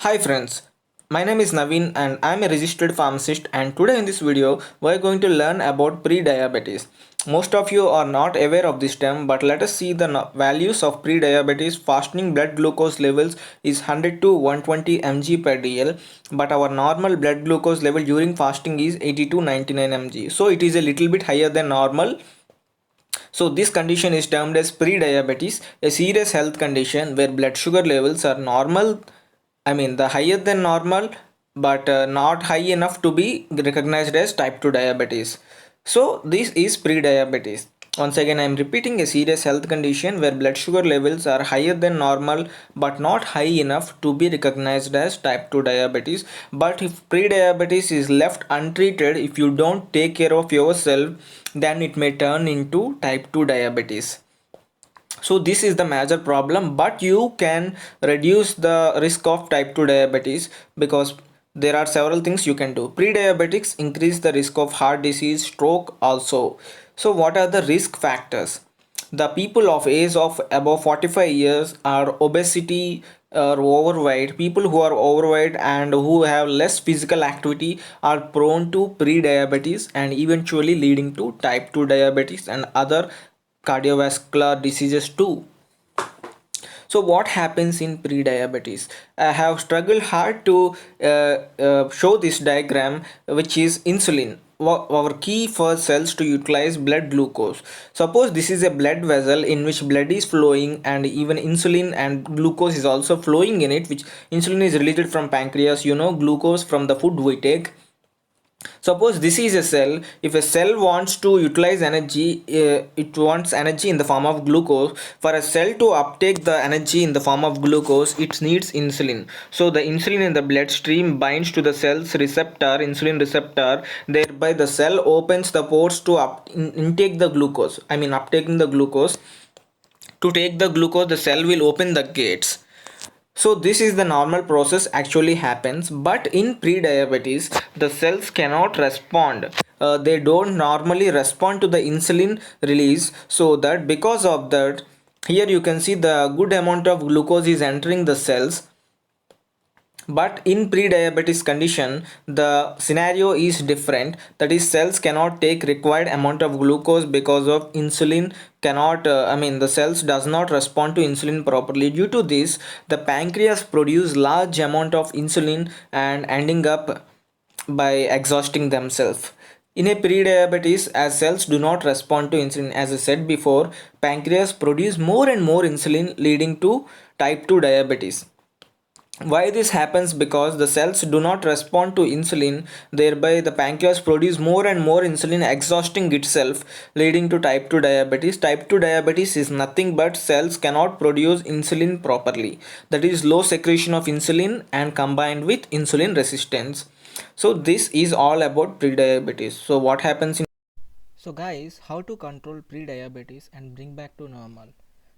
Hi friends, my name is Naveen and I am a registered pharmacist, and today in this video we are going to learn about pre-diabetes. Most of you are not aware of this term, but let us see the values of pre-diabetes. Fasting blood glucose levels is 100 to 120 mg per dl, but our normal blood glucose level during fasting is 80 to 99 mg. So it is a little bit higher than normal. So this condition is termed as pre-diabetes, a serious health condition where blood sugar levels are normal, the higher than normal, but not high enough to be recognized as type 2 diabetes. So this is pre-diabetes. Once again, I am repeating, a serious health condition where blood sugar levels are higher than normal but not high enough to be recognized as type 2 diabetes. But if pre-diabetes is left untreated, if you don't take care of yourself, then it may turn into type 2 diabetes. So this is the major problem, but you can reduce the risk of type 2 diabetes because there are several things you can do. Pre-diabetics increase the risk of heart disease, stroke also. So what are the risk factors? The people of age of above 45 years are obesity or overweight. People who are overweight and who have less physical activity are prone to pre-diabetes and eventually leading to type 2 diabetes and other cardiovascular diseases too. So what happens in pre-diabetes? I have struggled hard to show this diagram, which is insulin, our key for cells to utilize blood glucose. Suppose this is a blood vessel in which blood is flowing and even insulin and glucose is also flowing in it, which insulin is released from pancreas, glucose from the food we take. Suppose this is a cell. If a cell wants to utilize energy, it wants energy in the form of glucose. For a cell to uptake the energy in the form of glucose, it needs insulin. So the insulin in the bloodstream binds to the cell's receptor, insulin receptor. Thereby the cell opens the pores to intake the glucose. Uptaking the glucose. To take the glucose, the cell will open the gates. So this is the normal process actually happens, but in pre-diabetes the cells cannot respond. They don't normally respond to the insulin release, so that because of that, here you can see the good amount of glucose is entering the cells. But in pre-diabetes condition, the scenario is different. That is, cells cannot take required amount of glucose because of insulin cannot. The cells does not respond to insulin properly. Due to this, the pancreas produce large amount of insulin and ending up by exhausting themselves. In a pre-diabetes, as cells do not respond to insulin, as I said before, pancreas produce more and more insulin, leading to type 2 diabetes. Why this happens? Because the cells do not respond to insulin, thereby the pancreas produce more and more insulin, exhausting itself, leading to type 2 diabetes. Type 2 diabetes is nothing but cells cannot produce insulin properly, that is low secretion of insulin and combined with insulin resistance. So this is all about pre-diabetes. So what happens in So guys, how to control pre-diabetes and bring back to normal?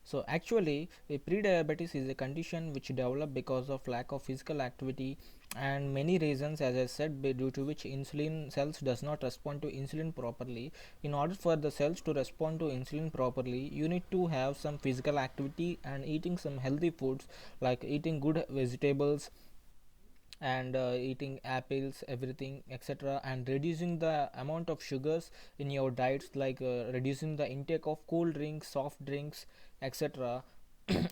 So actually, a pre-diabetes is a condition which develop because of lack of physical activity and many reasons, as I said, due to which insulin cells does not respond to insulin properly. In order for the cells to respond to insulin properly, you need to have some physical activity and eating some healthy foods like eating good vegetables and eating apples, everything, etc., and reducing the amount of sugars in your diets, like reducing the intake of cool drinks, soft drinks, etc.,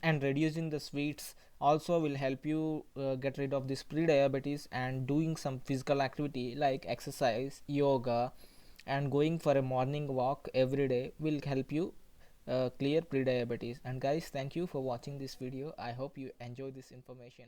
and reducing the sweets also will help you get rid of this pre-diabetes. And doing some physical activity like exercise, yoga, and going for a morning walk every day will help you clear pre-diabetes. And guys, thank you for watching this video. I hope you enjoy this information.